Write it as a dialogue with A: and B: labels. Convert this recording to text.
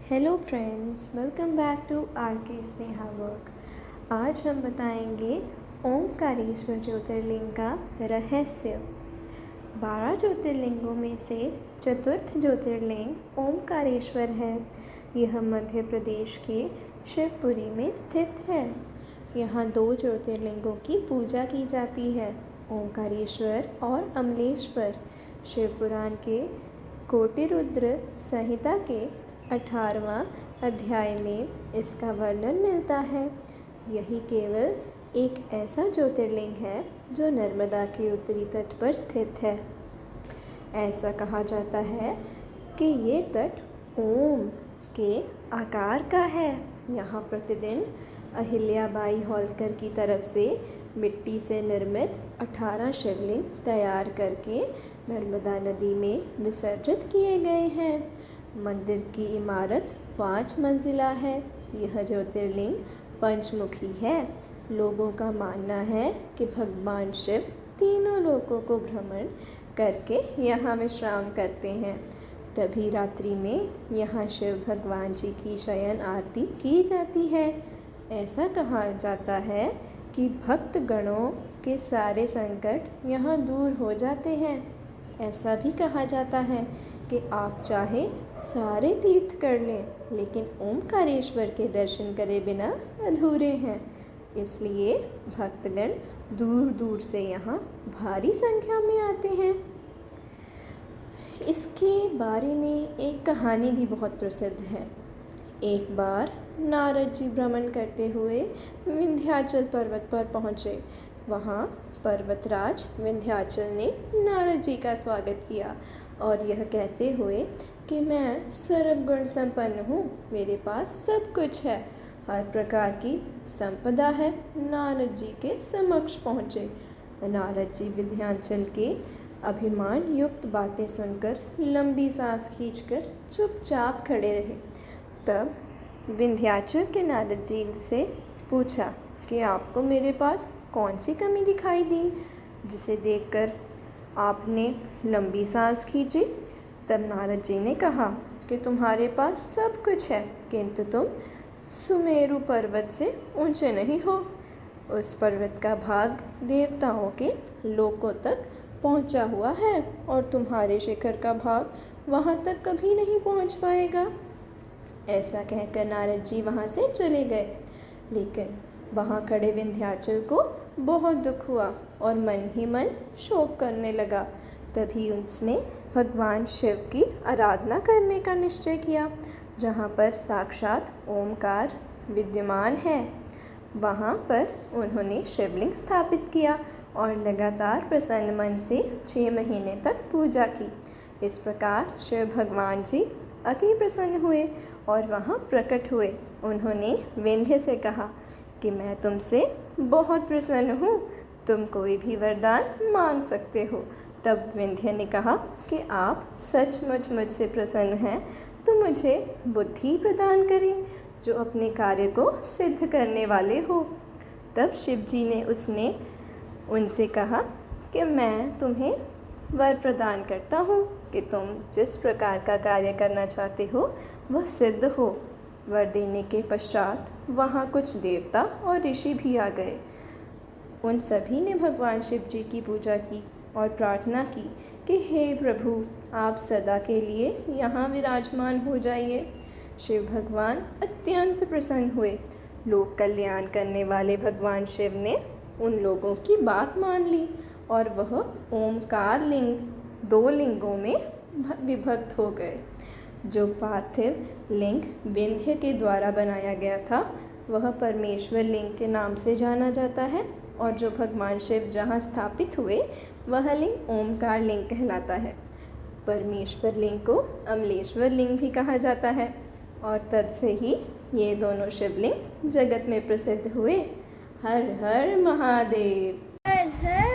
A: Hello friends, welcome back to R K Sneha work. आज हम बताएंगे ओमकारेश्वर ज्योतिर्लिंग का रहस्य। 12 ज्योतिर्लिंगों में से चतुर्थ ज्योतिर्लिंग ओमकारेश्वर है। यह मध्य प्रदेश के शिवपुरी में स्थित है। यहाँ 2 ज्योतिर्लिंगों की पूजा की जाती है, ओमकारेश्वर और अमलेश्वर। शिवपुराण के कोटिरुद्र संहिता के 18वां अध्याय में इसका वर्णन मिलता है। यही केवल एक ऐसा ज्योतिर्लिंग है जो नर्मदा के उत्तरी तट पर स्थित है। ऐसा कहा जाता है कि ये तट ओम के आकार का है। यहाँ प्रतिदिन अहिल्याबाई होलकर की तरफ से मिट्टी से निर्मित 18 शिवलिंग तैयार करके नर्मदा नदी में विसर्जित किए गए हैं। मंदिर की इमारत 5 मंजिला है। यह ज्योतिर्लिंग पंचमुखी है। लोगों का मानना है कि भगवान शिव तीनों लोकों को भ्रमण करके यहाँ विश्राम करते हैं। तभी रात्रि में यहाँ शिव भगवान जी की शयन आरती की जाती है। ऐसा कहा जाता है कि भक्त गणों के सारे संकट यहाँ दूर हो जाते हैं। ऐसा भी कहा जाता है कि आप चाहे सारे तीर्थ कर लें, लेकिन ओमकारेश्वर के दर्शन करे बिना अधूरे हैं। इसलिए भक्तगण दूर दूर से यहाँ भारी संख्या में आते हैं। इसके बारे में एक कहानी भी बहुत प्रसिद्ध है। एक बार नारद जी भ्रमण करते हुए विंध्याचल पर्वत पर पहुँचे। वहाँ पर्वतराज विंध्याचल ने नारद जी का स्वागत किया और यह कहते हुए कि मैं सर्वगुण संपन्न हूँ, मेरे पास सब कुछ है, हर प्रकार की संपदा है। नारद जी के समक्ष पहुँचे। नारद जी विंध्याचल के अभिमान युक्त बातें सुनकर लंबी सांस खींचकर चुपचाप खड़े रहे। तब विंध्याचल के नारद जी से पूछा कि आपको मेरे पास कौन सी कमी दिखाई दी जिसे देखकर आपने लंबी सांस खींची। तब नारद जी ने कहा कि तुम्हारे पास सब कुछ है, किंतु तुम सुमेरु पर्वत से ऊंचे नहीं हो। उस पर्वत का भाग देवताओं के लोकों तक पहुंचा हुआ है और तुम्हारे शिखर का भाग वहां तक कभी नहीं पहुंच पाएगा। ऐसा कहकर नारद जी वहां से चले गए। लेकिन वहाँ खड़े विंध्याचल को बहुत दुख हुआ और मन ही मन शोक करने लगा। तभी उसने भगवान शिव की आराधना करने का निश्चय किया। जहाँ पर साक्षात ओमकार विद्यमान है, वहाँ पर उन्होंने शिवलिंग स्थापित किया और लगातार प्रसन्न मन से 6 महीने तक पूजा की। इस प्रकार शिव भगवान जी अति प्रसन्न हुए और वहाँ प्रकट हुए। उन्होंने विंध्य से कहा कि मैं तुमसे बहुत प्रसन्न हूँ, तुम कोई भी वरदान मांग सकते हो। तब विंध्य ने कहा कि आप सचमुच मुझसे प्रसन्न हैं, तो मुझे बुद्धि प्रदान करें जो अपने कार्य को सिद्ध करने वाले हो। तब शिव जी ने उनसे कहा कि मैं तुम्हें वर प्रदान करता हूँ कि तुम जिस प्रकार का कार्य करना चाहते हो वह सिद्ध हो। वर देने के पश्चात वहाँ कुछ देवता और ऋषि भी आ गए। उन सभी ने भगवान शिव जी की पूजा की और प्रार्थना की कि हे प्रभु, आप सदा के लिए यहाँ विराजमान हो जाइए। शिव भगवान अत्यंत प्रसन्न हुए। लोक कल्याण करने वाले भगवान शिव ने उन लोगों की बात मान ली और वह ओमकार लिंग 2 लिंगों में विभक्त हो गए। जो पार्थिव लिंग विंध्य के द्वारा बनाया गया था वह परमेश्वर लिंग के नाम से जाना जाता है और जो भगवान शिव जहाँ स्थापित हुए वह लिंग ओमकार लिंग कहलाता है। परमेश्वर लिंग को अमलेश्वर लिंग भी कहा जाता है और तब से ही ये दोनों शिवलिंग जगत में प्रसिद्ध हुए। हर हर महादेव।
B: हर हर